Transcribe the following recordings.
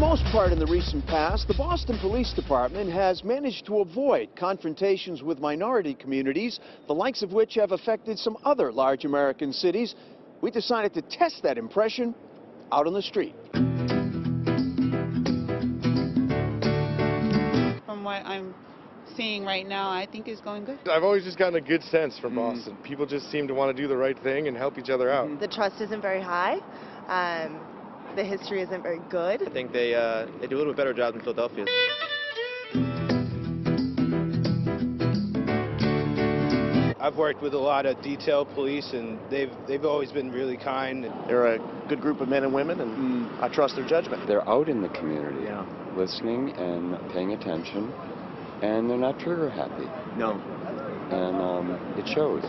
most part in the recent past, the Boston Police Department has managed to avoid confrontations with minority communities, the likes of which have affected some other large American cities. We decided to test that impression out on the street. From what I'm seeing right now, I think it's going good. I've always just gotten a good sense from Boston. People just seem to want to do the right thing and help each other out. The trust isn't very high. The history isn't very good. I think they do a little bit better job than Philadelphia. I've worked with a lot of detail police, and they've always been really kind. They're a good group of men and women, and I trust their judgment. They're out in the community, listening and paying attention, and they're not trigger happy. No. And it shows.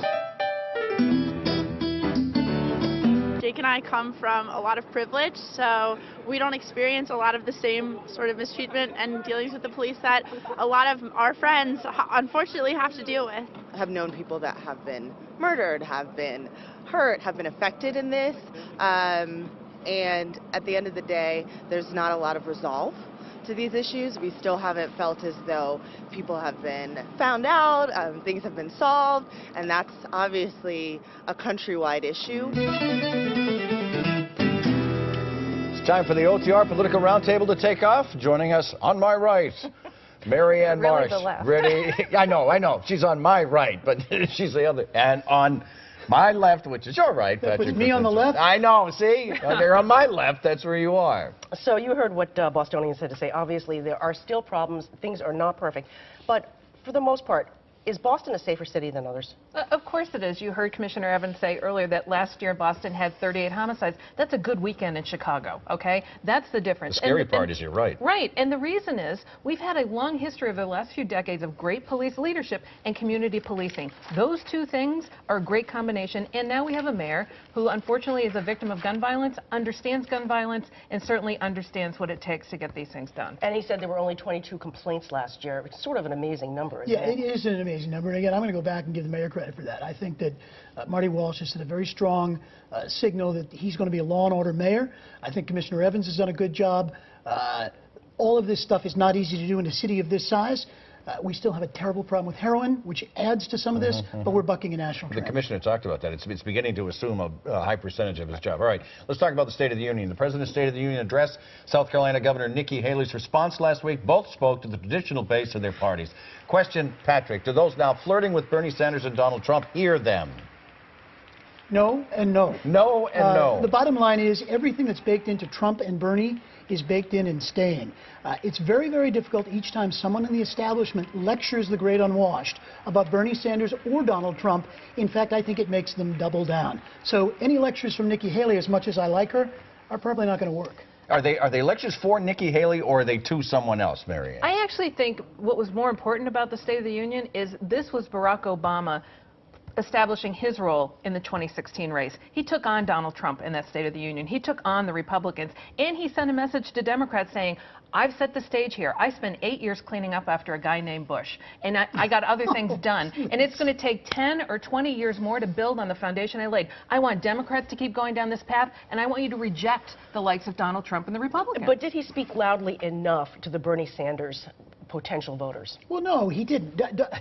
Jake and I come from a lot of privilege, so we don't experience a lot of the same sort of mistreatment and dealings with the police that a lot of our friends unfortunately have to deal with. I have known people that have been murdered, have been hurt, have been affected in this, and at the end of the day, there's not a lot of resolve to these issues. We still haven't felt as though people have been found out, things have been solved, and that's obviously a countrywide issue. It's time for the OTR Political Roundtable to take off. Joining us on my right, Mary Ann Marsh. Really the left. Ready? I know. She's on my right, but she's the other. And on my left, which is your right, Patrick. Puts me on the left? I know, see? They're on my left, that's where you are. So you heard what Bostonians had to say. Obviously, there are still problems. Things are not perfect. But for the most part, is Boston a safer city than others? Of course it is. You heard Commissioner Evans say earlier that last year Boston had 38 homicides. That's a good weekend in Chicago, okay? That's the difference. The scary part is you're right. Right, and the reason is we've had a long history over the last few decades of great police leadership and community policing. Those two things are a great combination, and now we have a mayor who unfortunately is a victim of gun violence, understands gun violence, and certainly understands what it takes to get these things done. And he said there were only 22 complaints last year. It's sort of an amazing number, isn't it? Yeah, it is an amazing number. And again, I'm going to go back and give the mayor credit for that. I think that Marty Walsh has set a very strong signal that he's going to be a law and order mayor. I think Commissioner Evans has done a good job. All of this stuff is not easy to do in a city of this size. We still have a terrible problem with heroin, which adds to some of this, but we're bucking a national trend. The commissioner talked about that. It's beginning to assume a high percentage of his job. All right, let's talk about the State of the Union. The President's State of the Union address, South Carolina Governor Nikki Haley's response last week, both spoke to the traditional base of their parties. Question, Patrick, do those now flirting with Bernie Sanders and Donald Trump hear them? No and no. No and no. The bottom line is everything that's baked into Trump and Bernie is baked in and staying. It's very, very difficult each time someone in the establishment lectures the great unwashed about Bernie Sanders or Donald Trump. In fact, I think it makes them double down. So any lectures from Nikki Haley, as much as I like her, are probably not going to work. Are they lectures for Nikki Haley, or are they to someone else, Mary Ann? I actually think what was more important about the State of the Union is this was Barack Obama establishing his role in the 2016 race. He took on Donald Trump in that State of the Union. He took on the Republicans, and he sent a message to Democrats saying, I've set the stage here. I spent 8 years cleaning up after a guy named Bush, and I got other things done. And it's going to take 10 or 20 years more to build on the foundation I laid. I want Democrats to keep going down this path, and I want you to reject the likes of Donald Trump and the Republicans. But did he speak loudly enough to the Bernie Sanders potential voters? Well, no, he didn't.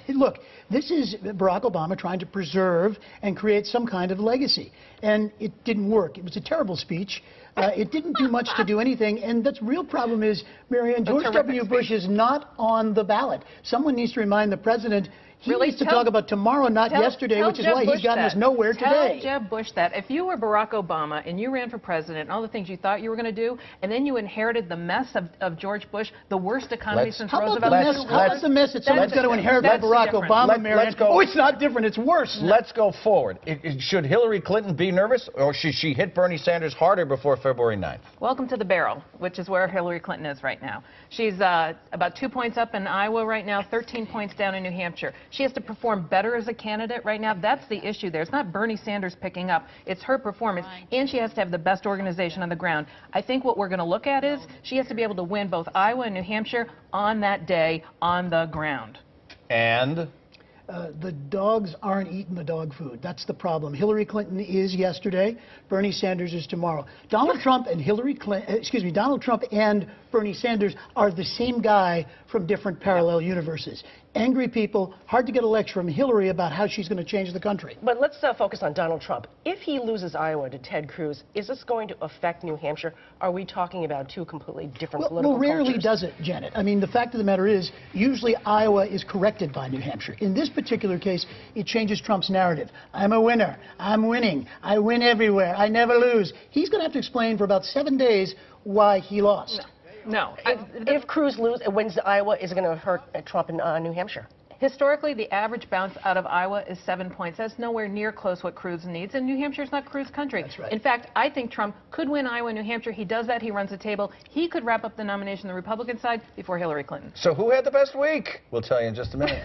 Look, this is Barack Obama trying to preserve and create some kind of legacy, and it didn't work. It was a terrible speech. It didn't do much to do anything, and the real problem is, Mary Ann, George W. Bush is not on the ballot. Someone needs to remind the president he needs to talk about tomorrow, not yesterday, which is why he's gotten us nowhere today. Tell Jeb Bush that. If you were Barack Obama and you ran for president and all the things you thought you were going to do, and then you inherited the mess of George Bush, the worst economy since Roosevelt. How about the mess that someone's going to inherit by Barack Obama, Mary Ann? Oh, it's not different. It's worse. Let's go forward. Should Hillary Clinton be nervous, or should she hit Bernie Sanders harder before February 9th? Welcome to the barrel, which is where Hillary Clinton is right now. She's about 2 points up in Iowa right now, 13 points down in New Hampshire. She has to perform better as a candidate right now. That's the issue there. It's not Bernie Sanders picking up. It's her performance, and she has to have the best organization on the ground. I think what we're going to look at is she has to be able to win both Iowa and New Hampshire on that day on the ground. And? The dogs aren't eating the dog food. That's the problem. Hillary Clinton is yesterday. Bernie Sanders is tomorrow. Donald Trump and Bernie Sanders are the same guy from different parallel universes. Angry people, hard to get a lecture from Hillary about how she's going to change the country. But let's focus on Donald Trump. If he loses Iowa to Ted Cruz, is this going to affect New Hampshire? Are we talking about two completely different political rarely cultures? does it, Janet. I mean, the fact of the matter is, usually Iowa is corrected by New Hampshire. In this particular case, it changes Trump's narrative. I'm a winner. I'm winning. I win everywhere. I never lose. He's going to have to explain for about 7 days why he lost. No. If Cruz wins Iowa, is it going to hurt Trump in New Hampshire? Historically, the average bounce out of Iowa is 7 points. That's nowhere near close what Cruz needs, and New Hampshire's not Cruz country. That's right. In fact, I think Trump could win Iowa and New Hampshire. He does that. He runs the table. He could wrap up the nomination on the Republican side before Hillary Clinton. So who had the best week? We'll tell you in just a minute.